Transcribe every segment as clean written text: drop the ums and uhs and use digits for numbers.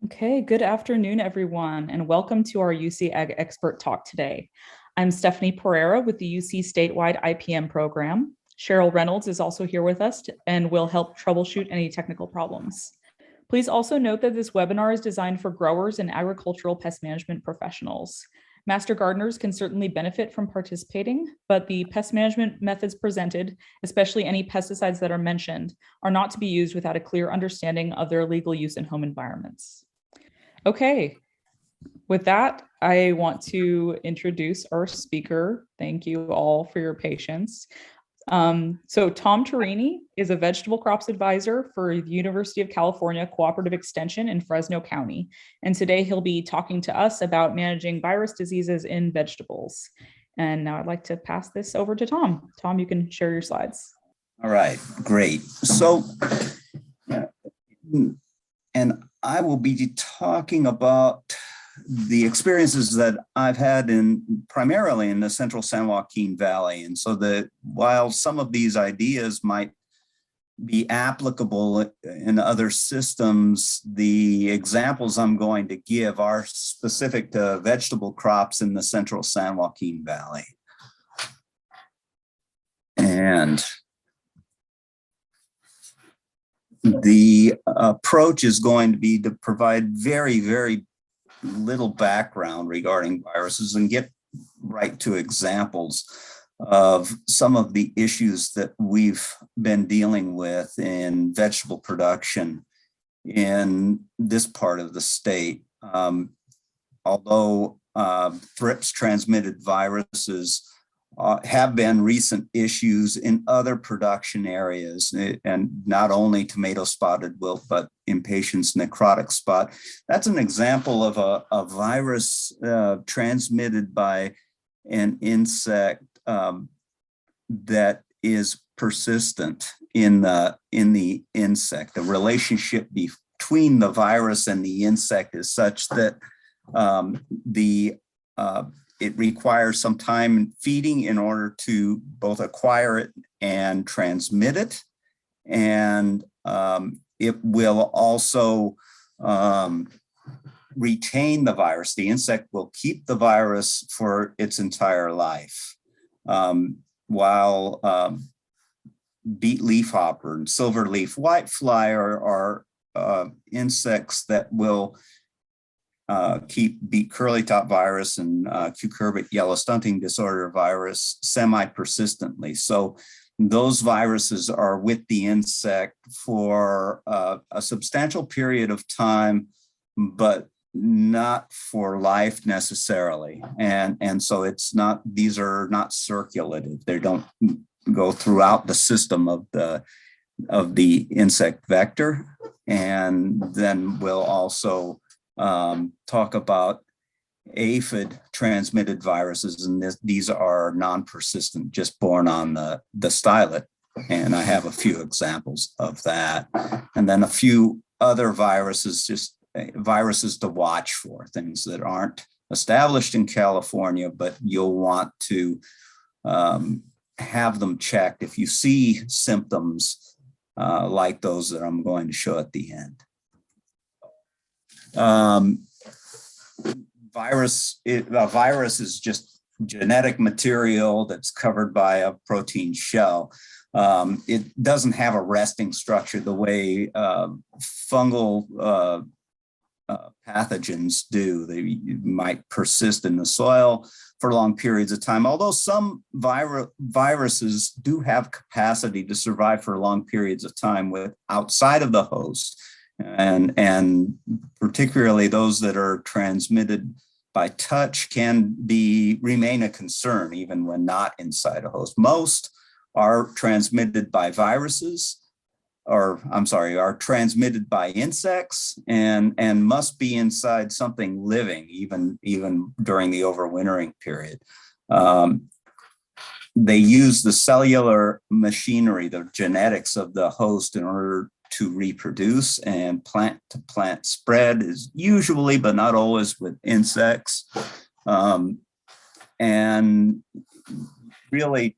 Okay, good afternoon, everyone, and welcome to our UC Ag Expert Talk today. I'm Stephanie Pereira with the UC statewide IPM program. Cheryl Reynolds is also here with us and will help troubleshoot any technical problems. Please also note that this webinar is designed for growers and agricultural pest management professionals. Master gardeners can certainly benefit from participating, but the pest management methods presented, especially any pesticides that are mentioned, are not to be used without a clear understanding of their legal use in home environments. Okay, with that, I want to introduce our speaker. Thank you all for your patience. So Tom Turini is a vegetable crops advisor for the University of California Cooperative Extension in Fresno County. And today he'll be talking to us about managing virus diseases in vegetables. And now I'd like to pass this over to Tom. Tom, you can share your slides. All right, great. So, and I will be talking about the experiences that I've had primarily in the Central San Joaquin Valley. And so that while some of these ideas might be applicable in other systems, the examples I'm going to give are specific to vegetable crops in the Central San Joaquin Valley. And the approach is going to be to provide very, very little background regarding viruses and get right to examples of some of the issues that we've been dealing with in vegetable production in this part of the state. Although thrips transmitted viruses have been recent issues in other production areas, and not only tomato spotted wilt, but impatiens necrotic spot. That's an example of a virus transmitted by an insect that is persistent in the insect. The relationship between the virus and the insect is such that it requires some time feeding in order to both acquire it and transmit it. And it will also retain the virus. The insect will keep the virus for its entire life. While beet leafhopper and silverleaf whitefly are insects that will keep beet curly top virus and cucurbit yellow stunting disorder virus semi-persistently. So those viruses are with the insect for a substantial period of time, but not for life necessarily. And so these are not circulative. They don't go throughout the system of the insect vector. And then we'll also talk about aphid transmitted viruses, and these are non-persistent, just born on the stylet. And I have a few examples of that. And then a few other viruses, just viruses to watch for, things that aren't established in California, but you'll want to have them checked if you see symptoms like those that I'm going to show at the end. A virus is just genetic material that's covered by a protein shell. It doesn't have a resting structure the way fungal pathogens do. They might persist in the soil for long periods of time, although some viruses do have capacity to survive for long periods of time outside of the host. And particularly those that are transmitted by touch can remain a concern even when not inside a host. Most are transmitted by viruses, are transmitted by insects and must be inside something living even during the overwintering period. They use the cellular machinery, the genetics of the host in order to reproduce, and plant to plant spread is usually, but not always, with insects. And really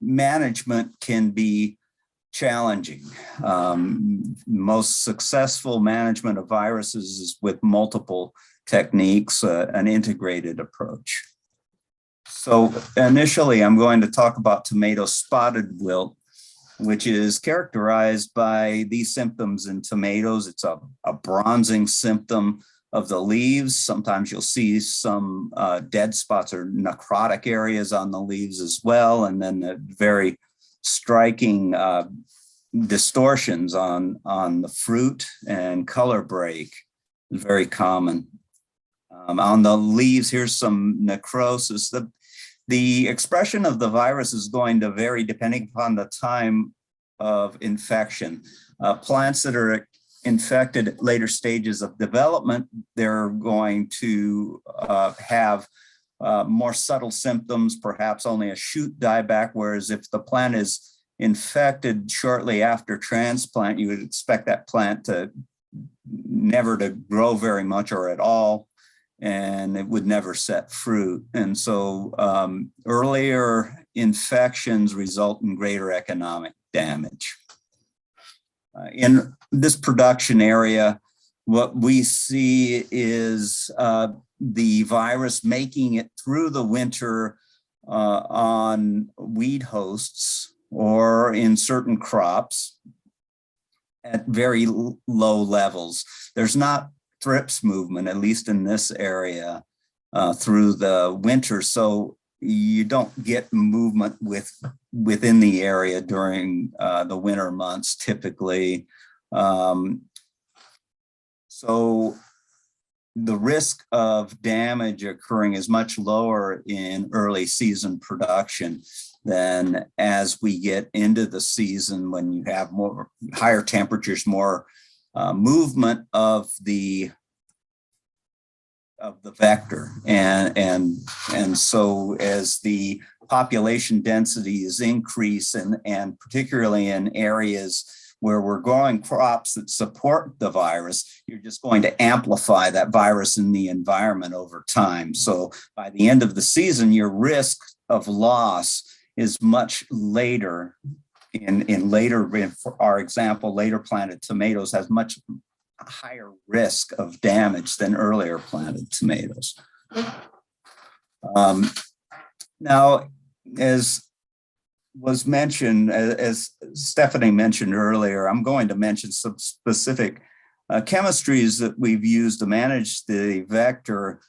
management can be challenging. Most successful management of viruses is with multiple techniques, an integrated approach. So initially, I'm going to talk about tomato spotted wilt, which is characterized by these symptoms in tomatoes. It's a bronzing symptom of the leaves. Sometimes you'll see some dead spots or necrotic areas on the leaves as well, and then the very striking distortions on the fruit and color break, very common. On the leaves, here's some necrosis. The expression of the virus is going to vary depending upon the time of infection. Plants that are infected at later stages of development, they're going to have more subtle symptoms, perhaps only a shoot dieback, whereas if the plant is infected shortly after transplant, you would expect that plant to never to grow very much or at all, and it would never set fruit. And so earlier infections result in greater economic damage. In this production area, what we see is the virus making it through the winter on weed hosts or in certain crops at very low levels. There's not thrips movement, at least in this area, through the winter. So you don't get movement within the area during the winter months typically. So the risk of damage occurring is much lower in early season production than as we get into the season when you have more higher temperatures, more movement of the vector, and so as the population densities increase, and particularly in areas where we're growing crops that support the virus, you're just going to amplify that virus in the environment over time. So by the end of the season, your risk of loss is much later. For our example, later planted tomatoes has much higher risk of damage than earlier planted tomatoes. Now, as was mentioned, as Stephanie mentioned earlier, I'm going to mention some specific chemistries that we've used to manage the vector.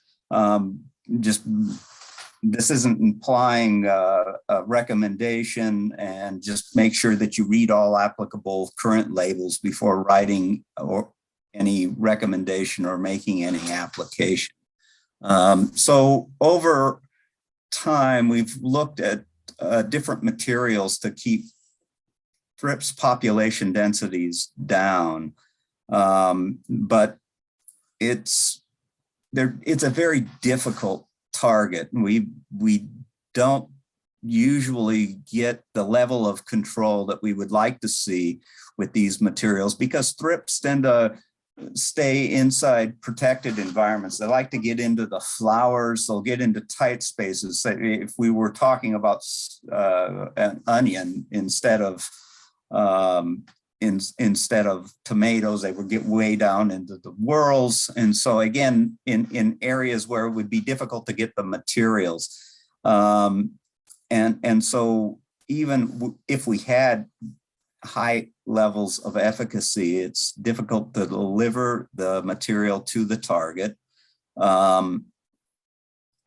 This isn't implying a recommendation, and just make sure that you read all applicable current labels before writing or any recommendation or making any application. So over time, we've looked at different materials to keep thrips population densities down, but it's a very difficult target. We don't usually get the level of control that we would like to see with these materials, because thrips tend to stay inside protected environments. They like to get into the flowers. They'll get into tight spaces. So if we were talking about an onion instead of tomatoes, they would get way down into the whorls. And so again, in areas where it would be difficult to get the materials. And so even if we had high levels of efficacy, it's difficult to deliver the material to the target.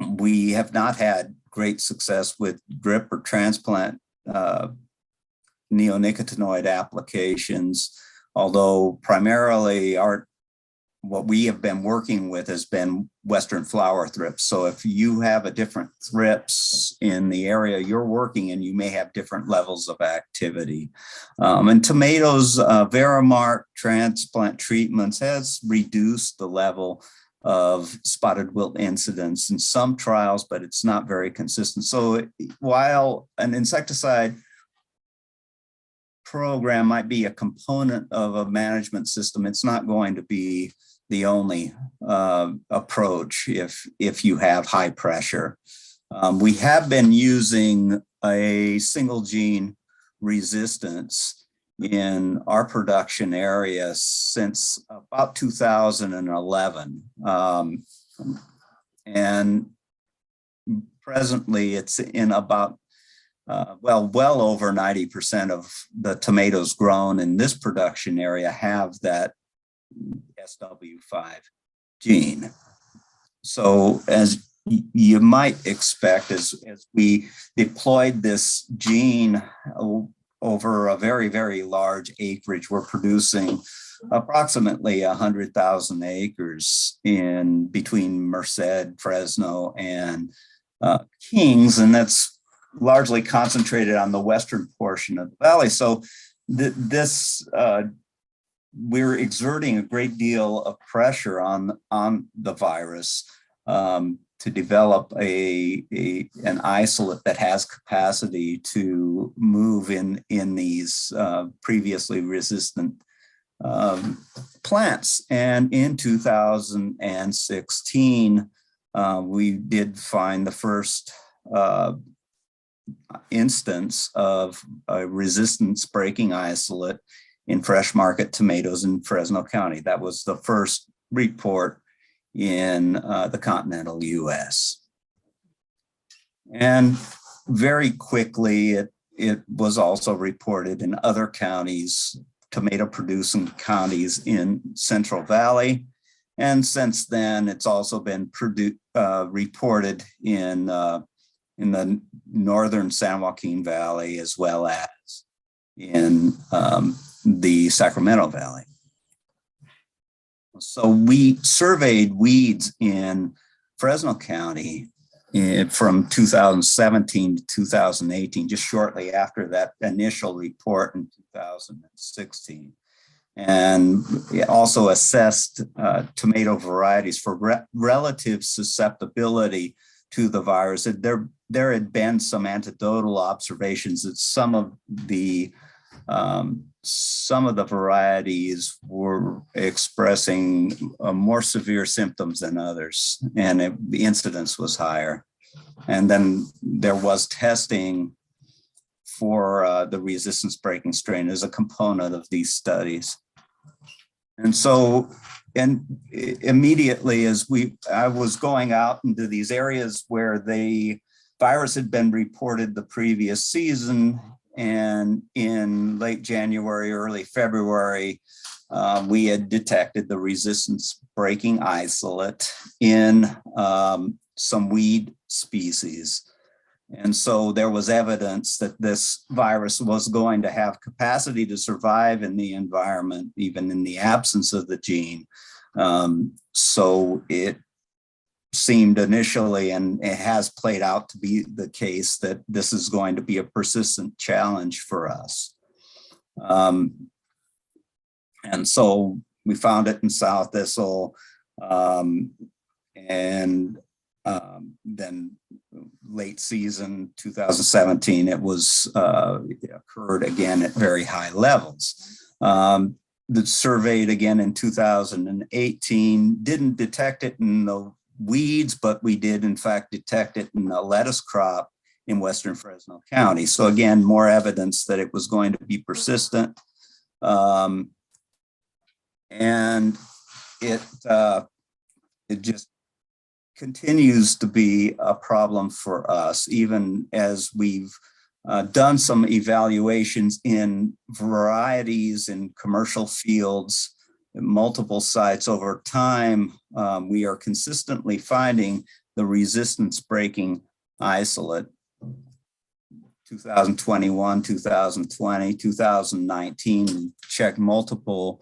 We have not had great success with drip or transplant neonicotinoid applications, although primarily what we have been working with has been Western flower thrips. So if you have a different thrips in the area you're working in, you may have different levels of activity. And tomatoes, Verimark transplant treatments has reduced the level of spotted wilt incidence in some trials, but it's not very consistent. So while an insecticide program might be a component of a management system, it's not going to be the only approach if you have high pressure. We have been using a single gene resistance in our production area since about 2011. And presently it's in about, well over 90% of the tomatoes grown in this production area have that SW5 gene. So as you might expect, as we deployed this gene over a very, very large acreage, we're producing approximately 100,000 acres in between Merced, Fresno, and Kings, and that's largely concentrated on the western portion of the valley. So we're exerting a great deal of pressure on the virus to develop an isolate that has capacity to move in these previously resistant plants. And in 2016, we did find the first instance of a resistance breaking isolate in fresh market tomatoes in Fresno County. That was the first report in the continental US. And very quickly, it was also reported in other counties, tomato producing counties in Central Valley. And since then, it's also been reported in the northern San Joaquin Valley, as well as in the Sacramento Valley. So we surveyed weeds in Fresno County from 2017 to 2018, just shortly after that initial report in 2016. And also assessed tomato varieties for relative susceptibility to the virus. There had been some anecdotal observations that some of the varieties were expressing more severe symptoms than others, and the incidence was higher. And then there was testing for the resistance breaking strain as a component of these studies. And so, and immediately as I was going out into these areas where the virus had been reported the previous season, and in late January, early February, we had detected the resistance breaking isolate in some weed species. And so there was evidence that this virus was going to have capacity to survive in the environment, even in the absence of the gene. So it seemed initially, and it has played out to be the case, that this is going to be a persistent challenge for us. And so we found it in sow thistle, and then late season 2017, it occurred again at very high levels. That surveyed again in 2018, didn't detect it in the weeds, but we did in fact detect it in a lettuce crop in western Fresno County. So again, more evidence that it was going to be persistent. And it just continues to be a problem for us, even as we've done some evaluations in varieties in commercial fields, multiple sites over time. We are consistently finding the resistance breaking isolate. 2021, 2020, 2019, we checked multiple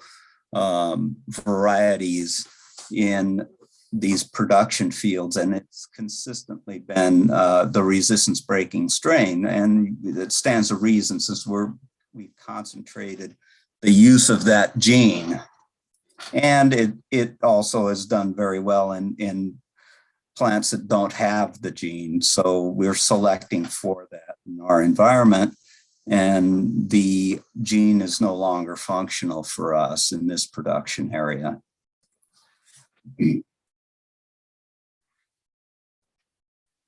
varieties in these production fields, and it's consistently been the resistance breaking strain. And it stands to reason, since we've concentrated the use of that gene. And it also has done very well in plants that don't have the gene. So we're selecting for that in our environment, and the gene is no longer functional for us in this production area.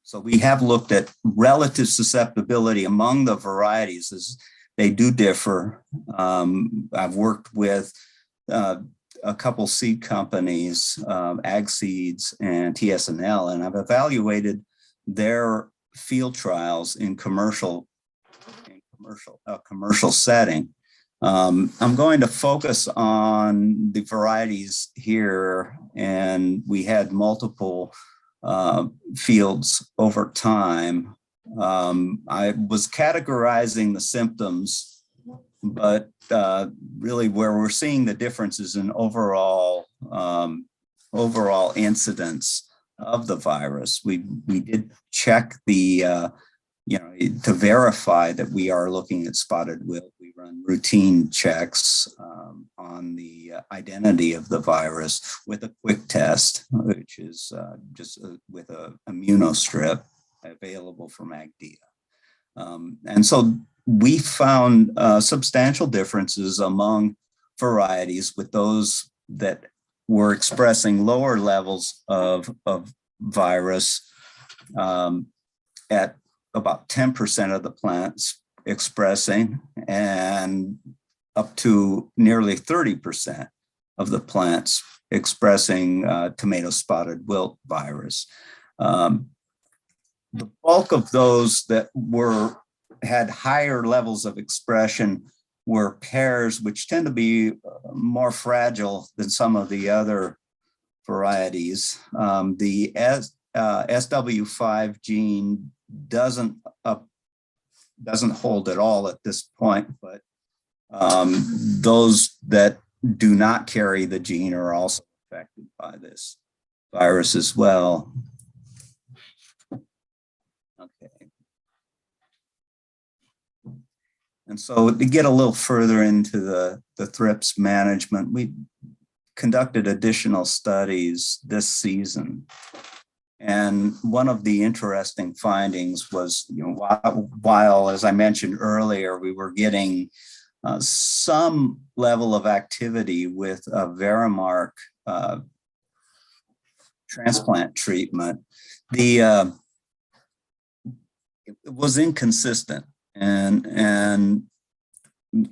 So we have looked at relative susceptibility among the varieties, as they do differ. I've worked with a couple seed companies, Ag Seeds and TSNL, and I've evaluated their field trials in commercial setting. I'm going to focus on the varieties here, and we had multiple fields over time. I was categorizing the symptoms, but really where we're seeing the differences in overall incidence of the virus. We did check the to verify that we are looking at spotted wilt. We run routine checks on the identity of the virus with a quick test, which is just with an immunostrip available from AgDia. And so we found substantial differences among varieties, with those that were expressing lower levels of virus at about 10% of the plants expressing, and up to nearly 30% of the plants expressing tomato spotted wilt virus. The bulk of those that had higher levels of expression were pears, which tend to be more fragile than some of the other varieties. The SW5 gene doesn't hold at all at this point, but those that do not carry the gene are also affected by this virus as well. Okay. And so to get a little further into the thrips management, we conducted additional studies this season. And one of the interesting findings was, while, as I mentioned earlier, we were getting some level of activity with a Verimark transplant treatment, it was inconsistent. And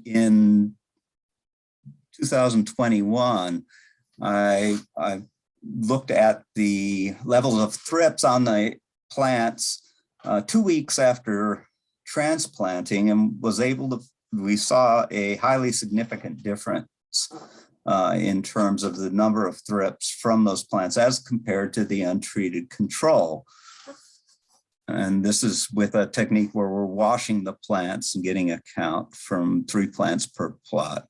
in 2021, I looked at the levels of thrips on the plants 2 weeks after transplanting, and we saw a highly significant difference in terms of the number of thrips from those plants as compared to the untreated control. And this is with a technique where we're washing the plants and getting a count from 3 plants per plot.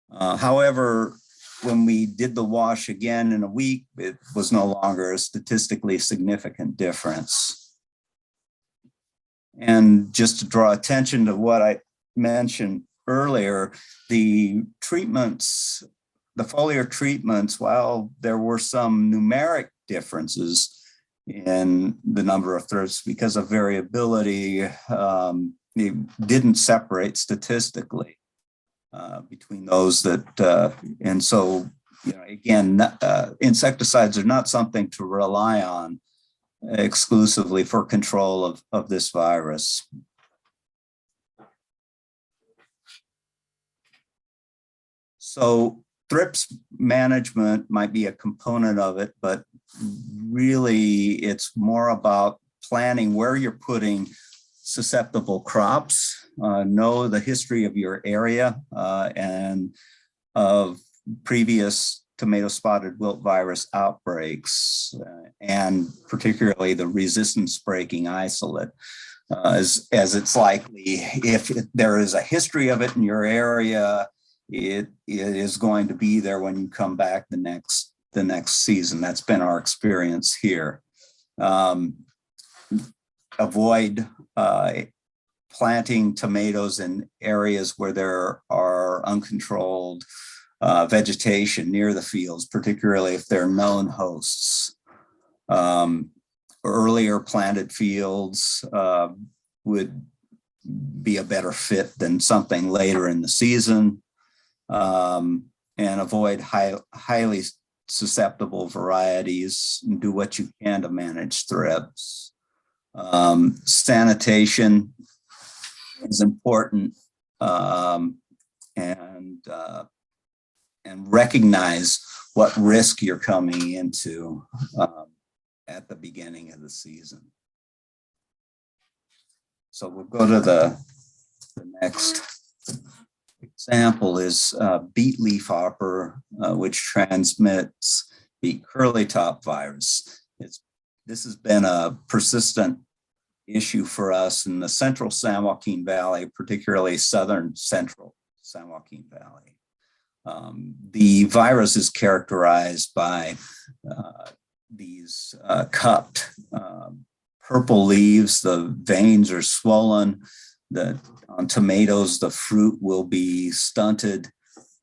However, when we did the wash again in a week, it was no longer a statistically significant difference. And just to draw attention to what I mentioned earlier, the treatments, the foliar treatments, while there were some numeric differences in the number of thrips because of variability, it didn't separate statistically between those that, and so, again, insecticides are not something to rely on exclusively for control of this virus. So thrips management might be a component of it, but really it's more about planning where you're putting susceptible crops, know the history of your area and of previous tomato spotted wilt virus outbreaks, and particularly the resistance breaking isolate, as it's likely if there is a history of it in your area, it is going to be there when you come back the next season. That's been our experience here. Avoid planting tomatoes in areas where there are uncontrolled vegetation near the fields, particularly if they're known hosts. Earlier planted fields would be a better fit than something later in the season, and avoid highly susceptible varieties, and do what you can to manage thrips. Sanitation is important, and recognize what risk you're coming into at the beginning of the season. So we'll go to the next example is beet leafhopper, which transmits the curly top virus. This has been a persistent issue for us in the Central San Joaquin Valley, particularly southern Central San Joaquin Valley. The virus is characterized by these cupped purple leaves. The veins are swollen. On tomatoes, the fruit will be stunted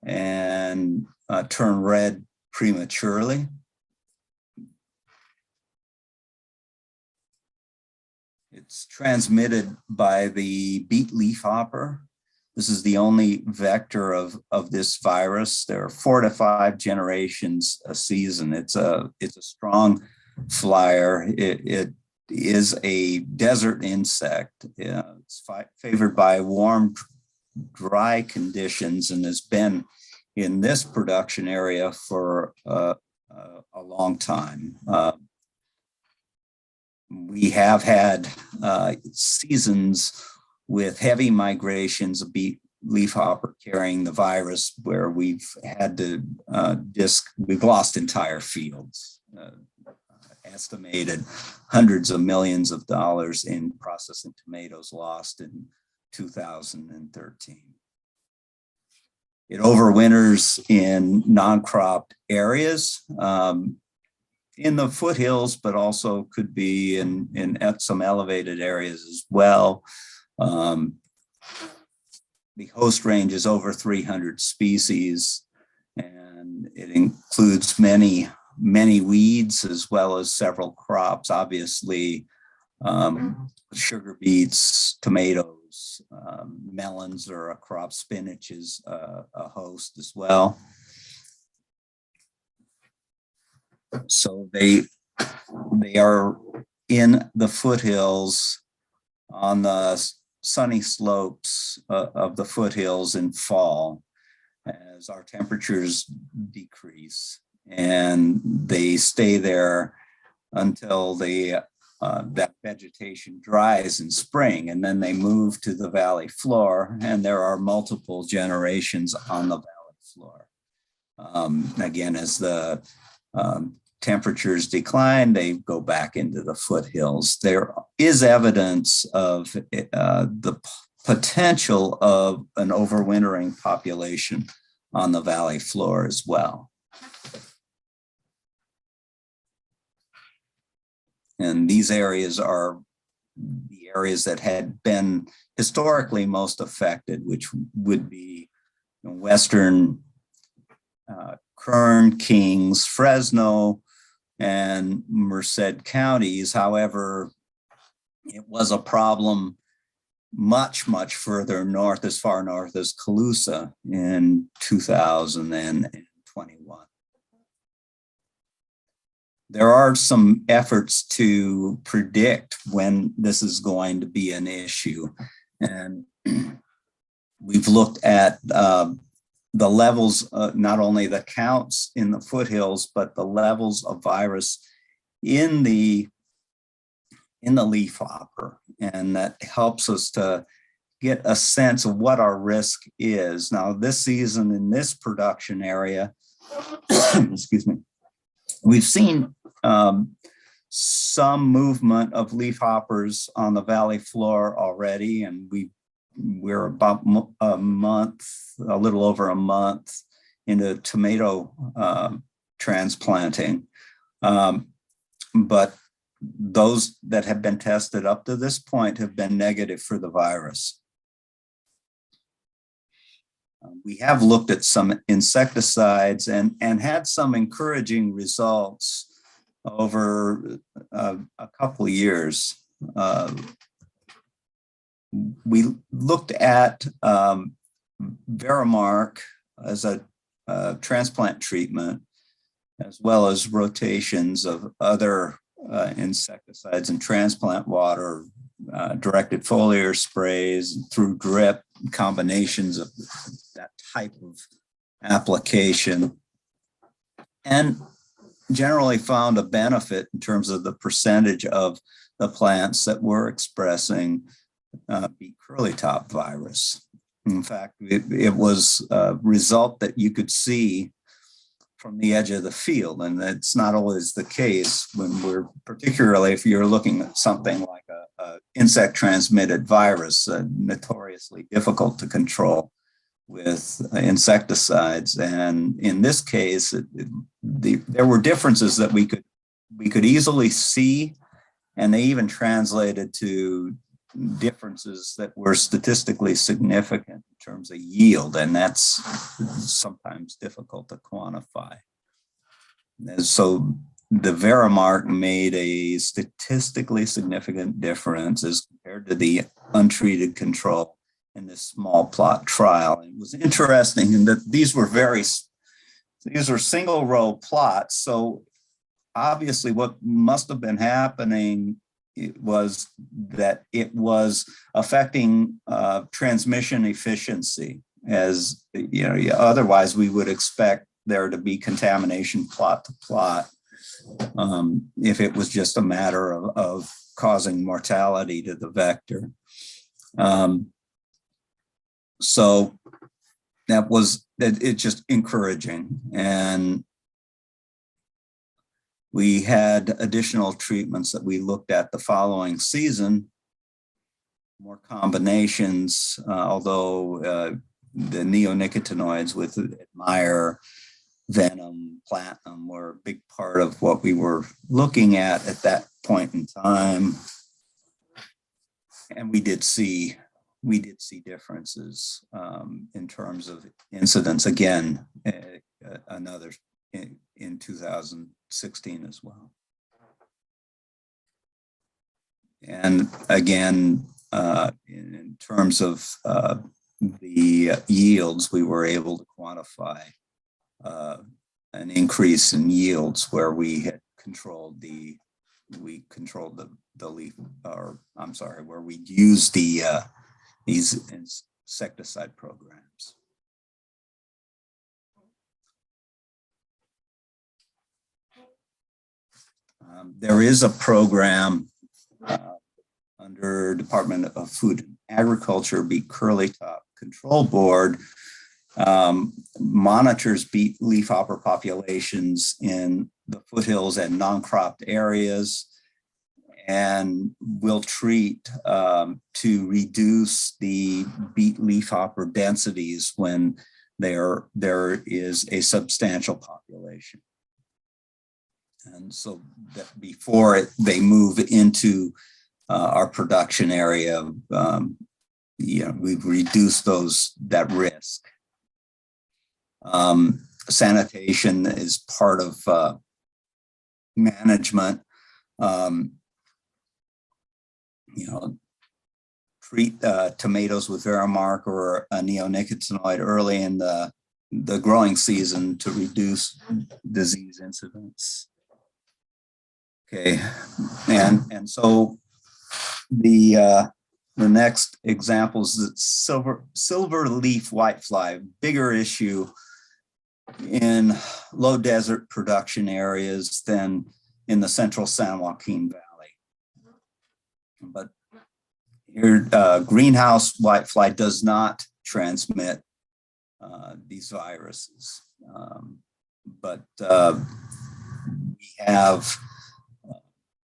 and turn red prematurely. It's transmitted by the beet leafhopper. This is the only vector of this virus. There are 4 to 5 generations a season. It's a strong flyer. It is a desert insect. It's favored by warm, dry conditions and has been in this production area for a long time. We have had seasons with heavy migrations of beet leafhopper carrying the virus, where we've had to we've lost entire fields. Estimated hundreds of millions of dollars in processing tomatoes lost in 2013. It overwinters in non-cropped areas in the foothills, but also could be in some elevated areas as well. The host range is over 300 species, and it includes many weeds as well as several crops. Obviously, sugar beets, tomatoes, melons are a crop. Spinach is a host as well. So they are in the foothills on the sunny slopes of the foothills in fall as our temperatures decrease, and they stay there until that vegetation dries in spring, and then they move to the valley floor, and there are multiple generations on the valley floor. Again, as the temperatures decline, they go back into the foothills. There is evidence of the potential of an overwintering population on the valley floor as well. And these areas are the areas that had been historically most affected, which would be western Kern, Kings, Fresno, and Merced counties. However, it was a problem much further north, as far north as Colusa in 2021. There are some efforts to predict when this is going to be an issue. And we've looked at the levels, not only the counts in the foothills, but the levels of virus in the leafhopper. And that helps us to get a sense of what our risk is. Now, this season in this production area, excuse me, we've seen some movement of leafhoppers on the valley floor already, and we're about a little over a month into tomato transplanting. But those that have been tested up to this point have been negative for the virus. We have looked at some insecticides and had some encouraging results over a couple of years. We looked at Verimark as a transplant treatment, as well as rotations of other insecticides and transplant water directed foliar sprays, through drip, combinations of that type of application, and generally found a benefit in terms of the percentage of the plants that were expressing beet curlytop virus. In fact, it was a result that you could see from the edge of the field, and that's not always the case when we're, particularly if you're looking at something like a insect transmitted virus, notoriously difficult to control with insecticides. And in this case, there were differences that we could easily see, and they even translated to differences that were statistically significant in terms of yield, and that's sometimes difficult to quantify. And so the Verimark made a statistically significant difference as compared to the untreated control in this small plot trial. It was interesting in that these are single row plots. So obviously what must have been happening was that it was affecting transmission efficiency, as you know, otherwise we would expect there to be contamination plot to plot if it was just a matter of causing mortality to the vector. So it's just encouraging. And we had additional treatments that we looked at the following season, more combinations, although the neonicotinoids with Admire, Venom, Platinum were a big part of what we were looking at that point in time. And we did see differences in terms of incidence, again, another in 2016 as well. And again, in terms of the yields, we were able to quantify an increase in yields where we had controlled the leaf, or I'm sorry, where we used these insecticide programs. There is a program under Department of Food and Agriculture, Beet Curlytop Control Board, monitors beet leafhopper populations in the foothills and non-cropped areas, and will treat to reduce the beet leafhopper densities when there is a substantial population. And so that before they move into our production area, we've reduced that risk. Sanitation is part of management. Treat tomatoes with Verimark or a neonicotinoid early in the growing season to reduce disease incidence. Okay, and so the next example is the silverleaf whitefly, bigger issue in low desert production areas than in the Central San Joaquin Valley. But here, greenhouse whitefly does not transmit these viruses, but we have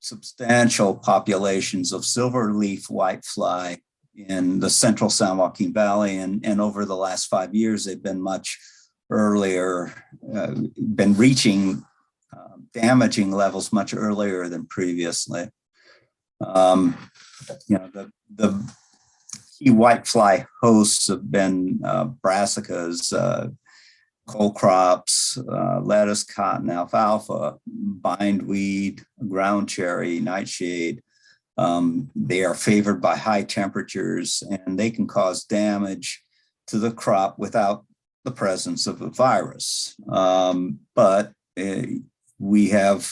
substantial populations of silverleaf whitefly in the Central San Joaquin Valley, and over the last 5 years, they've been much earlier, been reaching damaging levels much earlier than previously. The key whitefly hosts have been brassicas, coal crops, lettuce, cotton, alfalfa, bindweed, ground cherry, nightshade. They are favored by high temperatures, and they can cause damage to the crop without the presence of a virus. But we have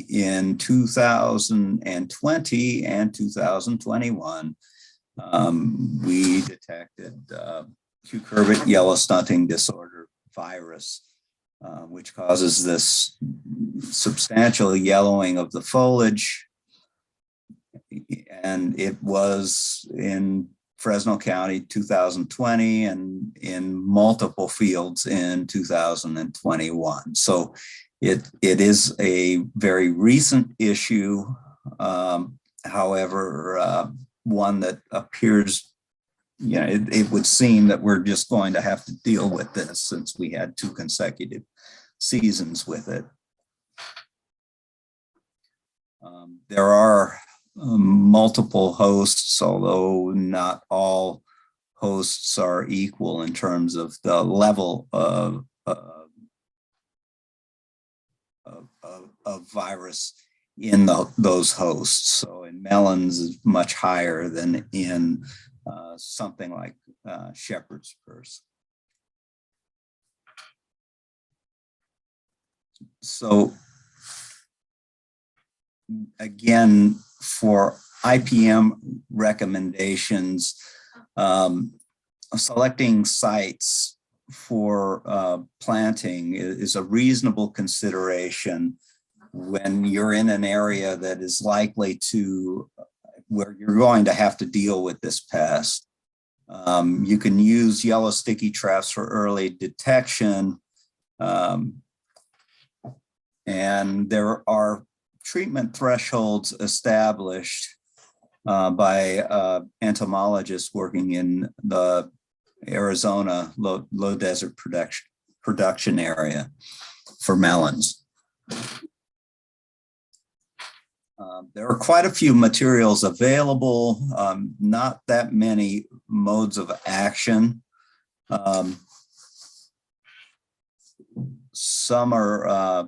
in 2020 and 2021, we detected cucurbit yellow stunting disorder virus, which causes this substantial yellowing of the foliage. And it was in Fresno County 2020 and in multiple fields in 2021. So it is a very recent issue, however, one that appears, it would seem that we're just going to have to deal with this since we had 2 consecutive seasons with it. There are multiple hosts, although not all hosts are equal in terms of the level of virus in those hosts. So in melons is much higher than in something like shepherd's purse. So again, for IPM recommendations, selecting sites for planting is a reasonable consideration when you're in an area that is likely to, where you're going to have to deal with this pest. You can use yellow sticky traps for early detection. And there are treatment thresholds established by entomologists working in the Arizona low desert production area for melons. There are quite a few materials available, not that many modes of action. Some are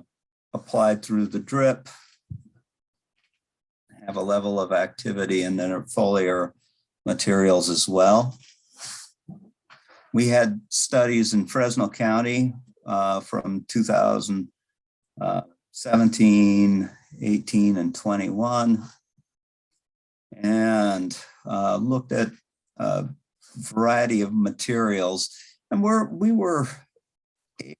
applied through the drip, have a level of activity, and then are foliar materials as well. We had studies in Fresno County from 2017, 18, and 21, and looked at a variety of materials. And we were able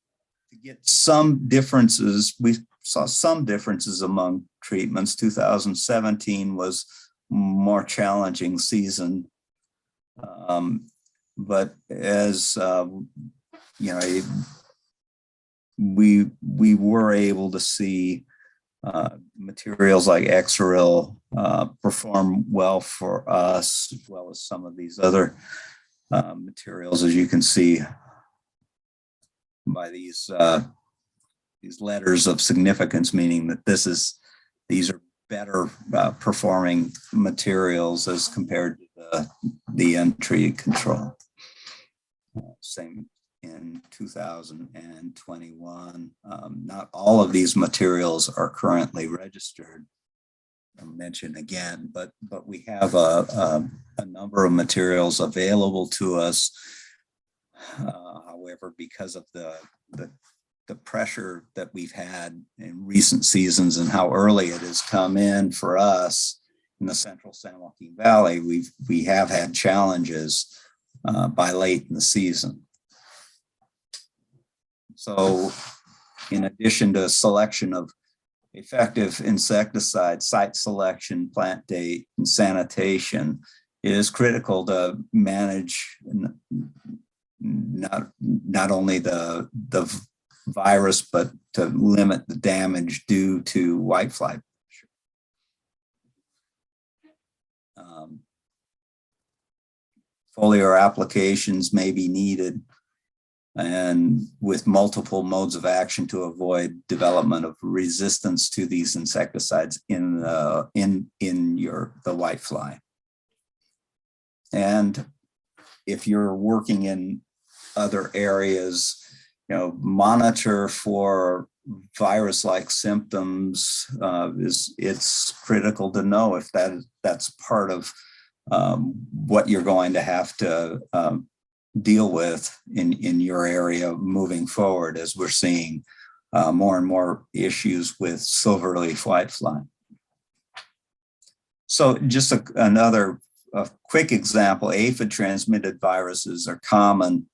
to get some differences. We saw some differences among treatments. 2017 was more challenging season. But as we were able to see materials like Xaril perform well for us, as well as some of these other materials, as you can see by these letters of significance, meaning that these are better performing materials as compared to the untreated control. Same in 2021. Not all of these materials are currently registered. I'll mention again, but we have a number of materials available to us. However, because of the pressure that we've had in recent seasons and how early it has come in for us in the Central San Joaquin Valley, we have had challenges by late in the season. So in addition to selection of effective insecticide, site selection, plant date, and sanitation, it is critical to manage not only the virus, but to limit the damage due to whitefly. Foliar applications may be needed, and with multiple modes of action to avoid development of resistance to these insecticides in the whitefly. And if you're working in other areas, monitor for virus-like symptoms. It's critical to know if that's part of what you're going to have to deal with in your area moving forward, as we're seeing more and more issues with silverleaf whitefly. So just another quick example, aphid transmitted viruses are common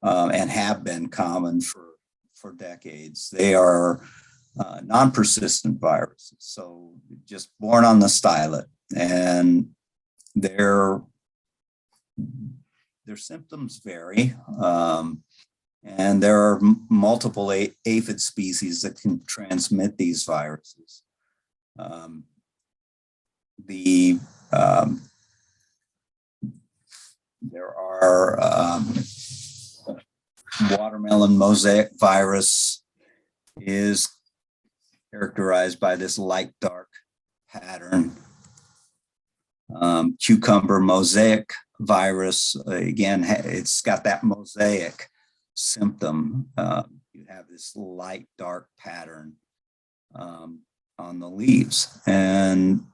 and have been common for decades. They are non-persistent viruses, so just born on the stylet, and their symptoms vary. And there are multiple aphid species that can transmit these viruses. There are watermelon mosaic virus is characterized by this light dark pattern. Cucumber mosaic virus, again, it's got that mosaic symptom. You have this light dark pattern on the leaves, and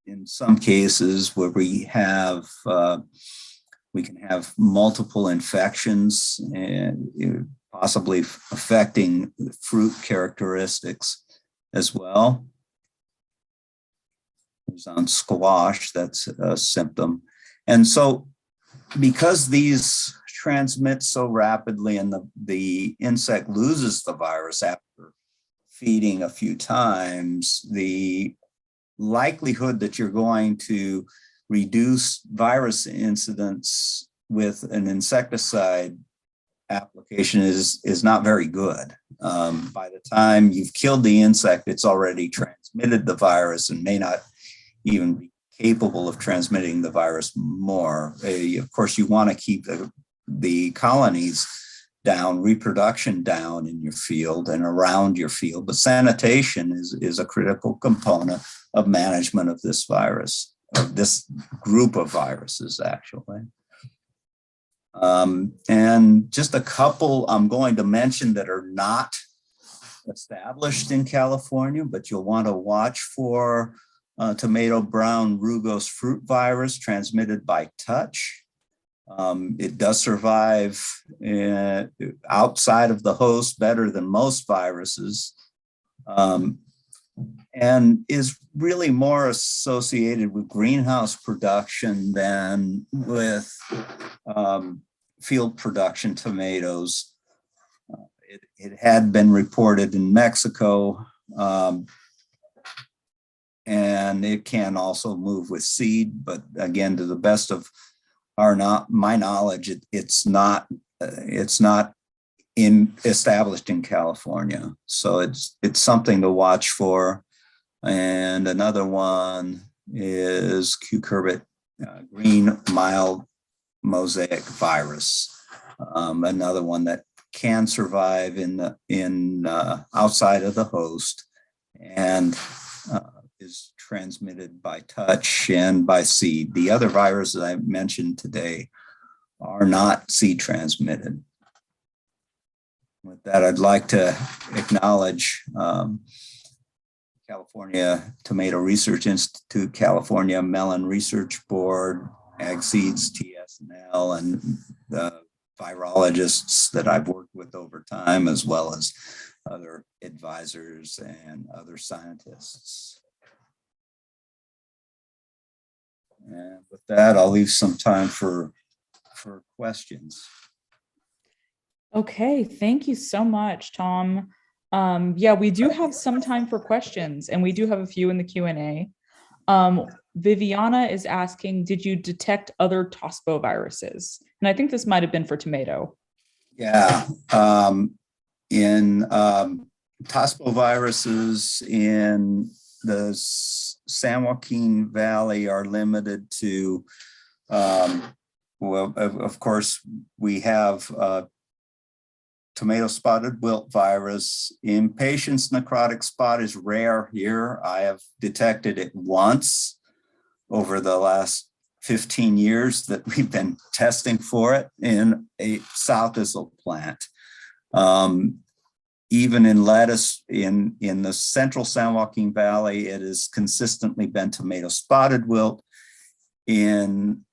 in some cases where we can have multiple infections and possibly affecting fruit characteristics as well. There's on squash, that's a symptom. And so because these transmit so rapidly and the insect loses the virus after feeding a few times, the likelihood that you're going to reduce virus incidence with an insecticide application is not very good. By the time you've killed the insect, it's already transmitted the virus and may not even be capable of transmitting the virus more. Of course, you want to keep the colonies down, reproduction down in your field and around your field, but sanitation is a critical component of management of this virus, of this group of viruses, actually. And just a couple I'm going to mention that are not established in California, but you'll want to watch for tomato brown rugose fruit virus transmitted by touch. It does survive outside of the host better than most viruses, and is really more associated with greenhouse production than with field production tomatoes. It had been reported in Mexico, and it can also move with seed, but again, to the best of my knowledge, it's not established in California. So it's something to watch for. And another one is cucurbit green mild mosaic virus, another one that can survive in outside of the host and is transmitted by touch and by seed. The other viruses I mentioned today are not seed transmitted. With that, I'd like to acknowledge California Tomato Research Institute, California Melon Research Board, Ag Seeds, TSNL, and the virologists that I've worked with over time, as well as other advisors and other scientists. And with that, I'll leave some time for questions. Okay, thank you so much, Tom. Yeah, we do have some time for questions, and we do have a few in the Q&A. Viviana is asking, did you detect other tospo viruses? And I think this might have been for tomato. Yeah, in tospo viruses in the San Joaquin Valley are limited to, well, of course, we have tomato spotted wilt virus. Impatiens necrotic spot is rare here. I have detected it once over the last 15 years that we've been testing for it in a sow thistle plant. Even in lettuce in the Central San Joaquin Valley, it has consistently been tomato spotted wilt. In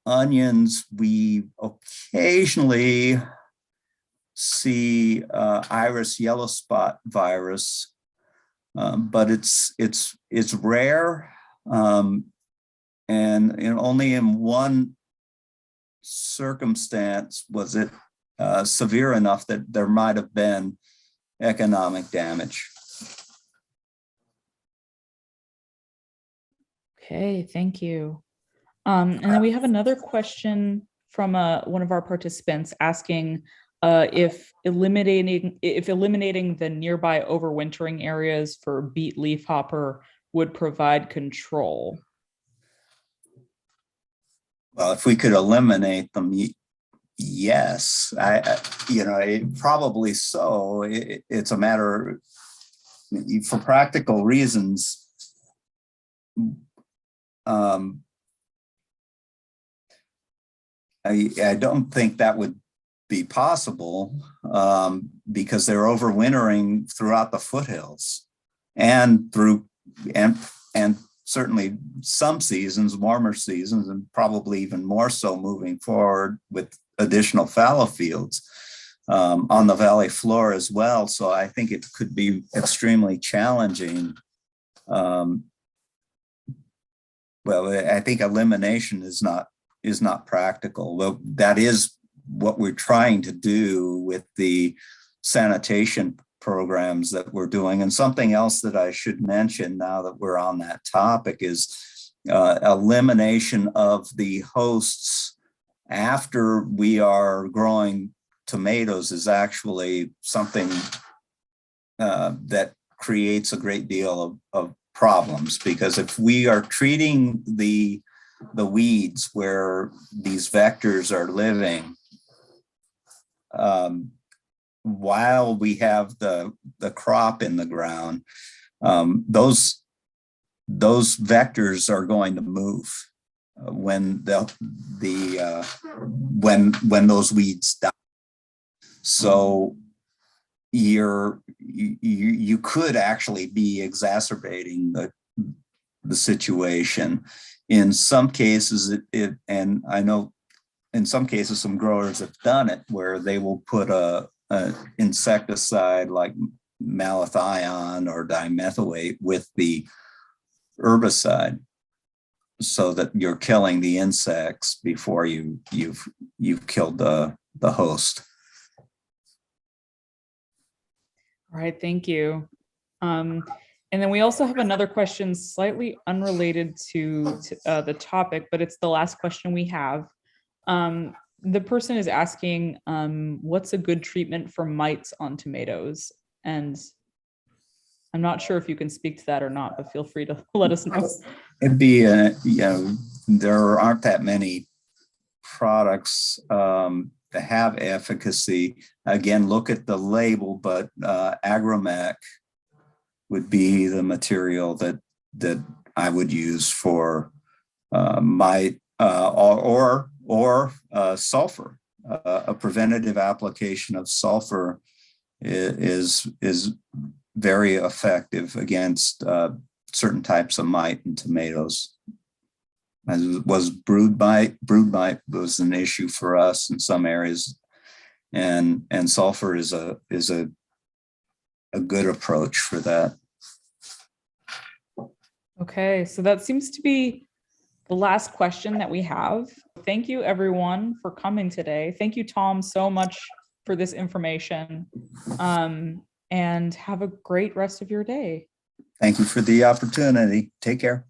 onions, we occasionally see iris yellow spot virus, but it's rare, and only in one circumstance was it severe enough that there might have been economic damage. Okay, thank you. And then we have another question from one of our participants asking if eliminating the nearby overwintering areas for beet leafhopper would provide control. Well, if we could eliminate them, yes, probably so. It's a matter, for practical reasons. I don't think that would be possible because they're overwintering throughout the foothills and certainly some seasons, warmer seasons, and probably even more so moving forward with additional fallow fields on the valley floor as well. So I think it could be extremely challenging. Well, I think elimination is not practical. Well, that is what we're trying to do with the sanitation programs that we're doing. And something else that I should mention now that we're on that topic is elimination of the hosts after we are growing tomatoes is actually something that creates a great deal of problems, because if we are treating the weeds where these vectors are living while we have the crop in the ground, those vectors are going to move when when those weeds die. So you could actually be exacerbating the situation. In some cases, and I know in some cases some growers have done it where they will put a insecticide like malathion or dimethoate with the herbicide, so that you're killing the insects before you've killed the host. All right, thank you. And then we also have another question slightly unrelated to the topic, but it's the last question we have. The person is asking, what's a good treatment for mites on tomatoes? And I'm not sure if you can speak to that or not, but feel free to let us know. It'd be, there aren't that many products that have efficacy. Again, look at the label, but Agromec would be the material that I would use for mite or sulfur. A preventative application of sulfur is very effective against certain types of mite in tomatoes. As was brood mite was an issue for us in some areas, and sulfur is a good approach for that. Okay, so that seems to be the last question that we have. Thank you everyone for coming today. Thank you, Tom, so much for this information. And have a great rest of your day. Thank you for the opportunity. Take care.